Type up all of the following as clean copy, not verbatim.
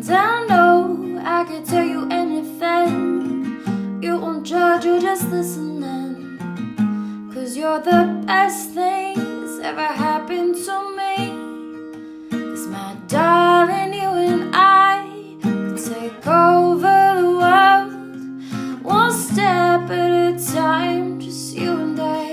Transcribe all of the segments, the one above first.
And I know I could tell you anything. You won't judge, you just listen then. 'Cause you're the best thing that's ever happened to me. 'Cause my darling, you and I could take over the world, one step at a time, just you and I.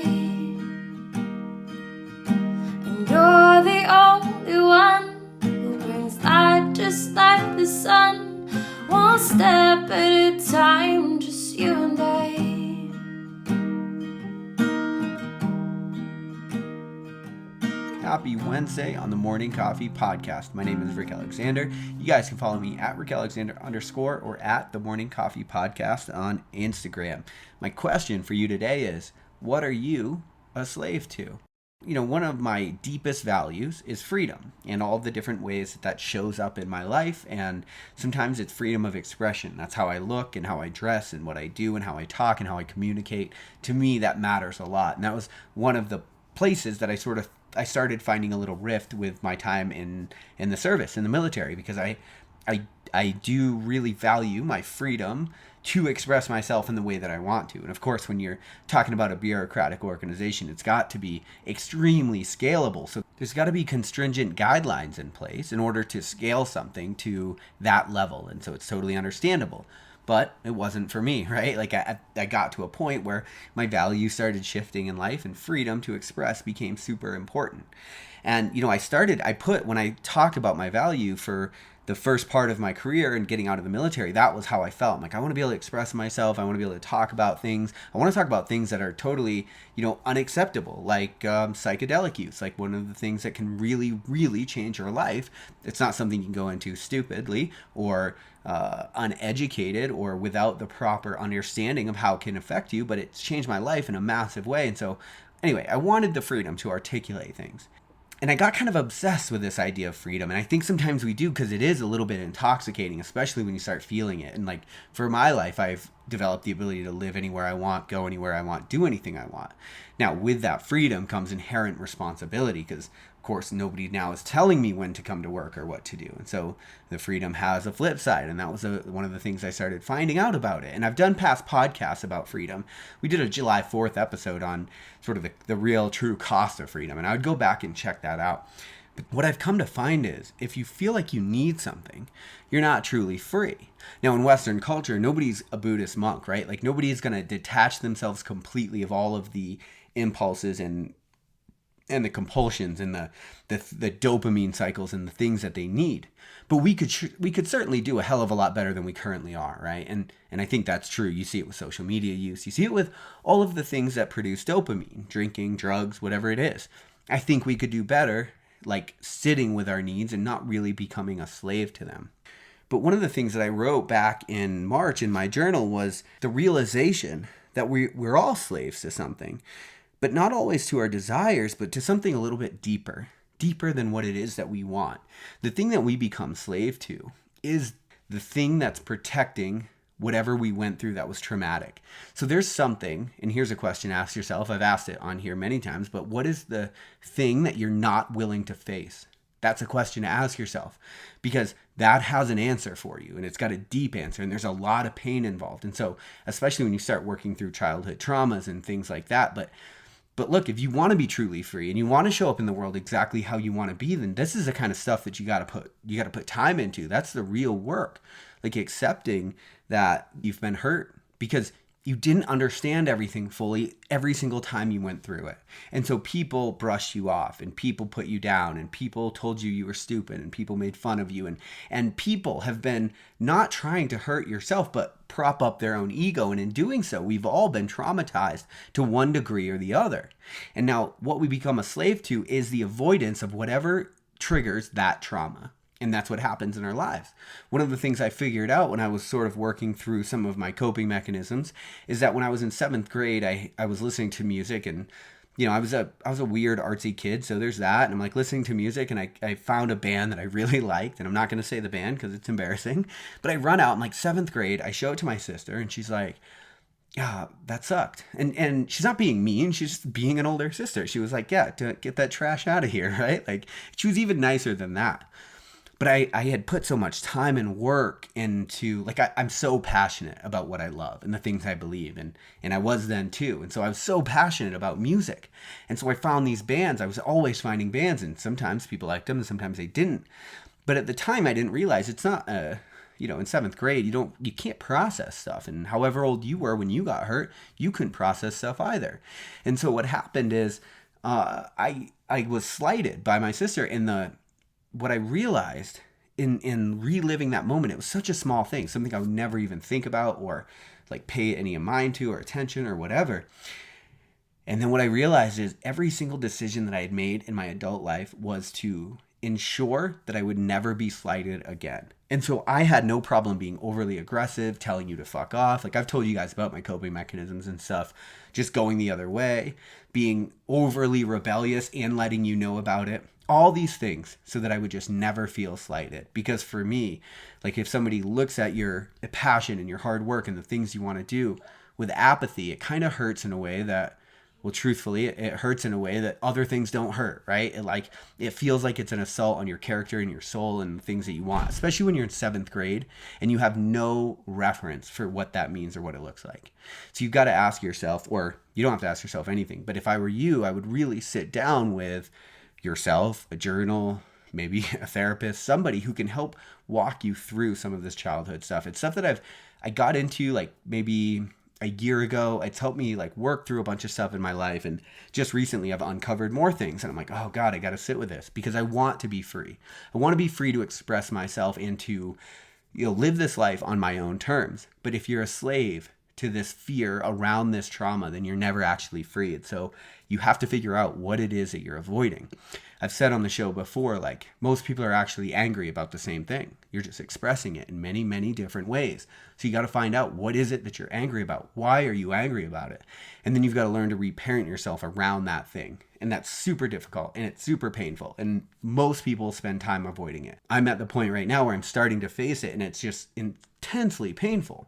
And you're the only one who brings light just like the sun, one step at a time, just you and I. Happy Wednesday on the Morning Coffee Podcast. My name is Rick Alexander. You guys can follow me at Rick Alexander _ or at the Morning Coffee Podcast on Instagram. My question for you today is, what are you a slave to? You know, one of my deepest values is freedom and all the different ways that shows up in my life. And sometimes it's freedom of expression. That's how I look and how I dress and what I do and how I talk and how I communicate. To me, that matters a lot. And that was one of the places that I started finding a little rift with my time in the service, in the military, because I do really value my freedom to express myself in the way that I want to. And of course, when you're talking about a bureaucratic organization, it's got to be extremely scalable. So there's got to be constringent guidelines in place in order to scale something to that level. And so it's totally understandable. But it wasn't for me, right? Like I got to a point where my values started shifting in life and freedom to express became super important. And, you know, when I talk about my value for the first part of my career and getting out of the military, that was how I felt. I'm like, I want to be able to express myself. I want to be able to talk about things. I want to talk about things that are totally, unacceptable, like psychedelic use, like one of the things that can really, really change your life. It's not something you can go into stupidly or uneducated or without the proper understanding of how it can affect you, but it's changed my life in a massive way. And so anyway, I wanted the freedom to articulate things. And I got kind of obsessed with this idea of freedom. And I think sometimes we do because it is a little bit intoxicating, especially when you start feeling it. And like for my life, I've developed the ability to live anywhere I want, go anywhere I want, do anything I want. Now, with that freedom comes inherent responsibility because, of course, nobody now is telling me when to come to work or what to do. And so the freedom has a flip side. And that was one of the things I started finding out about it. And I've done past podcasts about freedom. We did a July 4th episode on sort of the real true cost of freedom. And I would go back and check that out. But what I've come to find is if you feel like you need something, you're not truly free. Now, in Western culture, nobody's a Buddhist monk, right? Like nobody's going to detach themselves completely of all of the impulses and the compulsions and the dopamine cycles and the things that they need. But we could certainly do a hell of a lot better than we currently are, right? And I think that's true. You see it with social media use. You see it with all of the things that produce dopamine, drinking, drugs, whatever it is. I think we could do better, like sitting with our needs and not really becoming a slave to them. But one of the things that I wrote back in March in my journal was the realization that we're all slaves to something. But not always to our desires, but to something a little bit deeper than what it is that we want. The thing that we become slave to is the thing that's protecting whatever we went through that was traumatic. So there's something, and here's a question to ask yourself. I've asked it on here many times, but what is the thing that you're not willing to face? That's a question to ask yourself because that has an answer for you and it's got a deep answer and there's a lot of pain involved. And so, especially when you start working through childhood traumas and things like that, But look, if you want to be truly free and you want to show up in the world exactly how you want to be, then this is the kind of stuff that you got to put time into. That's the real work. Like accepting that you've been hurt because you didn't understand everything fully every single time you went through it. And so people brushed you off and people put you down and people told you were stupid and people made fun of you. And people have been not trying to hurt yourself, but prop up their own ego. And in doing so, we've all been traumatized to one degree or the other. And now what we become a slave to is the avoidance of whatever triggers that trauma. And that's what happens in our lives. One of the things I figured out when I was sort of working through some of my coping mechanisms is that when I was in 7th grade, I was listening to music and, I was a weird artsy kid. So there's that. And I'm like listening to music and I found a band that I really liked. And I'm not going to say the band because it's embarrassing. But I run out in like 7th grade. I show it to my sister and she's like, yeah, that sucked. And she's not being mean. She's just being an older sister. She was like, yeah, get that trash out of here, right? Like she was even nicer than that. But I had put so much time and work into, like, I'm so passionate about what I love and the things I believe, and I was then too. And so I was so passionate about music. And so I found these bands. I was always finding bands, and sometimes people liked them and sometimes they didn't. But at the time I didn't realize it's not, in 7th grade, you can't process stuff. And however old you were when you got hurt, you couldn't process stuff either. And so what happened is I was slighted by my sister, and what I realized in reliving that moment, it was such a small thing, something I would never even think about or like pay any mind to or attention or whatever. And then what I realized is every single decision that I had made in my adult life was to ensure that I would never be slighted again. And so I had no problem being overly aggressive, telling you to fuck off. Like, I've told you guys about my coping mechanisms and stuff, just going the other way, being overly rebellious and letting you know about it. All these things so that I would just never feel slighted. Because for me, like, if somebody looks at your passion and your hard work and the things you want to do with apathy, it kind of hurts in a way that, well, truthfully, it hurts in a way that other things don't hurt, right? It feels like it's an assault on your character and your soul and the things that you want, especially when you're in 7th grade and you have no reference for what that means or what it looks like. So you've got to ask yourself, or you don't have to ask yourself anything, but if I were you, I would really sit down with yourself, a journal, maybe a therapist, somebody who can help walk you through some of this childhood stuff. It's stuff that I got into like maybe a year ago. It's helped me like work through a bunch of stuff in my life. And just recently I've uncovered more things. And I'm like, oh God, I got to sit with this because I want to be free. I want to be free to express myself and to, live this life on my own terms. But if you're a slave to this fear around this trauma, then you're never actually free. And so you have to figure out what it is that you're avoiding. I've said on the show before, like, most people are actually angry about the same thing. You're just expressing it in many, many different ways. So you got to find out, what is it that you're angry about? Why are you angry about it? And then you've got to learn to reparent yourself around that thing. And that's super difficult and it's super painful. And most people spend time avoiding it. I'm at the point right now where I'm starting to face it, and it's just intensely painful.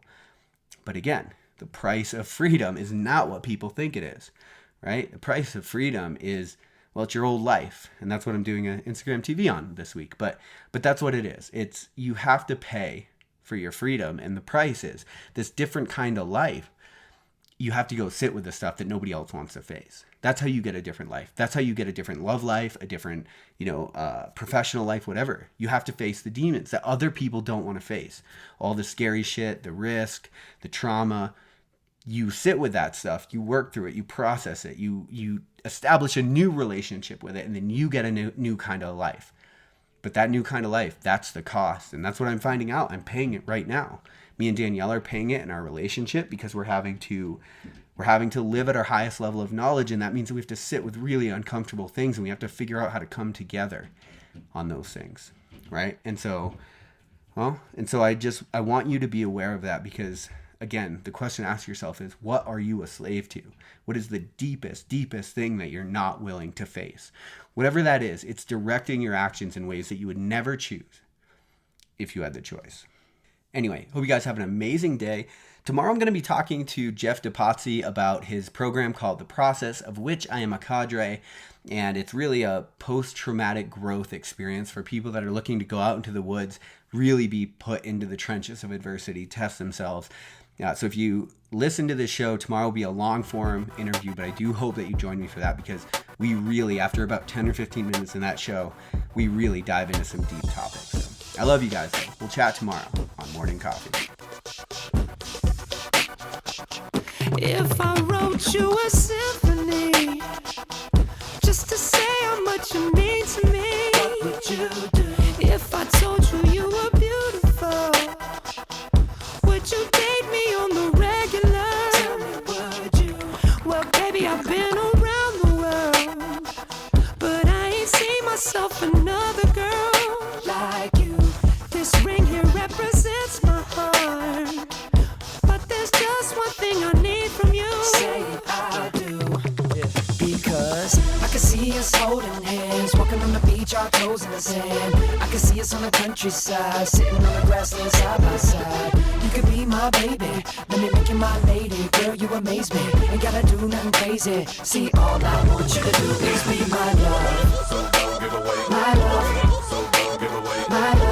But again, the price of freedom is not what people think it is, right? The price of freedom is, well, it's your old life. And that's what I'm doing an Instagram TV on this week. But that's what it is. It's, you have to pay for your freedom. And the price is this different kind of life. You have to go sit with the stuff that nobody else wants to face. That's how you get a different life. That's how you get a different love life, a different, professional life, whatever. You have to face the demons that other people don't want to face. All the scary shit, the risk, the trauma. You sit with that stuff, you work through it, you process it, you establish a new relationship with it, and then you get a new kind of life. But that new kind of life, that's the cost. And that's what I'm finding out. I'm paying it right now. Me and Danielle are paying it in our relationship because we're having to live at our highest level of knowledge. And that means that we have to sit with really uncomfortable things, and we have to figure out how to come together on those things. Right. And so I want you to be aware of that, because again, the question to ask yourself is, what are you a slave to? What is the deepest thing that you're not willing to face? Whatever that is, it's directing your actions in ways that you would never choose if you had the choice. Anyway, hope you guys have an amazing day. Tomorrow I'm going to be talking to Jeff DePazzi about his program called The Process, of which I am a cadre. And it's really a post-traumatic growth experience for people that are looking to go out into the woods, really be put into the trenches of adversity, test themselves. So if you listen to this show, tomorrow will be a long form interview, but I do hope that you join me for that, because we really, after about 10 or 15 minutes in that show, we really dive into some deep topics. So I love you guys, though. We'll chat tomorrow on Morning Coffee. If I wrote you a symphony just to say how much you mean to me, what would you do? If I told you you were beautiful, would you date me on the regular? Tell me, would you? Well, baby, I've been around the world, but I ain't seen myself another girl like you. This ring here represents my heart, but there's just one thing I need from you. Say I do. Yeah. Because I can see us holding hands, walking on the beach, our toes in the sand. I can see us on the countryside, sitting on the grassland side by side. You could be my baby, let me make you my lady. Girl, you amaze me, ain't gotta do nothing crazy. See, all I want you to do is be my love. So don't give away. My love. So don't give away. My love.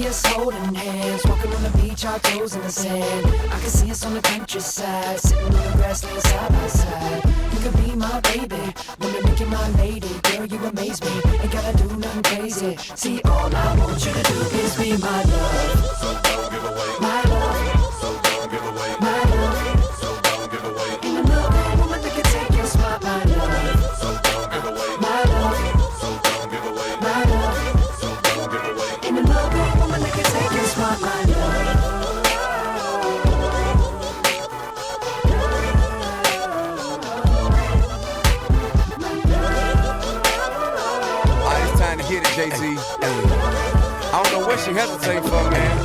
see us holding hands, walking on the beach, our toes in the sand. I can see us on the countryside, sitting on the grassland side by side. You could be my baby, wanna make you my lady. Girl, you amaze me, ain't gotta do nothing crazy. See, all I want you to do is be my love. So don't give away. My love, So don't give away. my love. So don't give away. In the middle of a woman that can take your spot, my love. So don't give away. My love, So don't give away. my love. So don't give away. In the middle of a woman that can take your spot, my love. It's time to hit it, Jay-Z. I don't know what she hesitating for, man.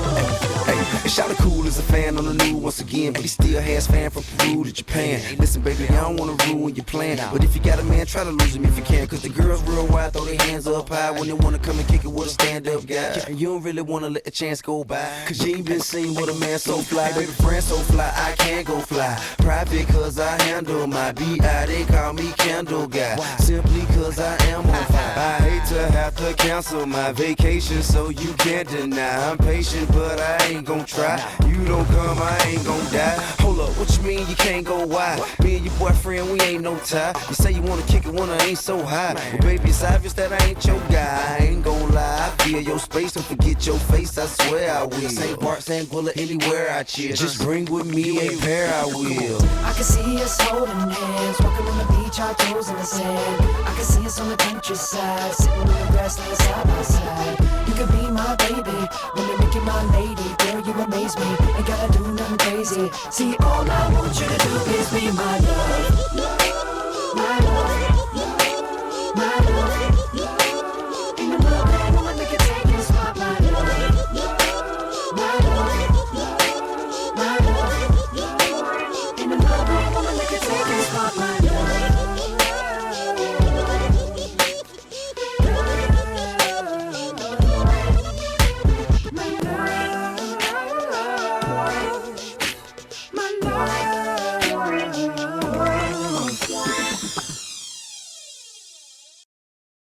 Hey, Shawty cool as a fan on the news once again, but he still has fan from Peru to Japan. Hey, listen, baby, I don't wanna ruin your plan, but if you got a man, try to lose him if you can. Cause the girls real wide, throw their hands up high when they wanna come and kick it with a stand-up guy. And you don't really wanna let the chance go by, cause you ain't been seen with a man so fly. Baby, friend so fly, I can't go fly. Private cause I handle my B.I. They call me Candle Guy, simply cause I am on fire. I hate to have to cancel my vacation, so you can't deny. I'm patient, but I ain't gon' try. You don't come, I ain't gon' die. Hold up, what you mean you can't go wide? Me and your boyfriend, we ain't no tie. You say you wanna kick it when I ain't so high. Well, baby, it's obvious that I ain't your guy. I ain't gon' lie, I feel your space. Don't forget your face, I swear I will. St. Bart, St. Bullet, anywhere I chill. Just bring with me a pair, I will. I can see us holding hands, walking on the beach, our toes in the sand. I can see us on the countryside, sitting on the grassland side by side. You could be my baby, wanna make you my lady. Girl, you amaze me, ain't gotta do nothing crazy. See, all I want you to do is be my love. My love, my love. In the middle of a woman that can take your spot, my love. My love, my love. In the middle of a woman that can take your spot, my love.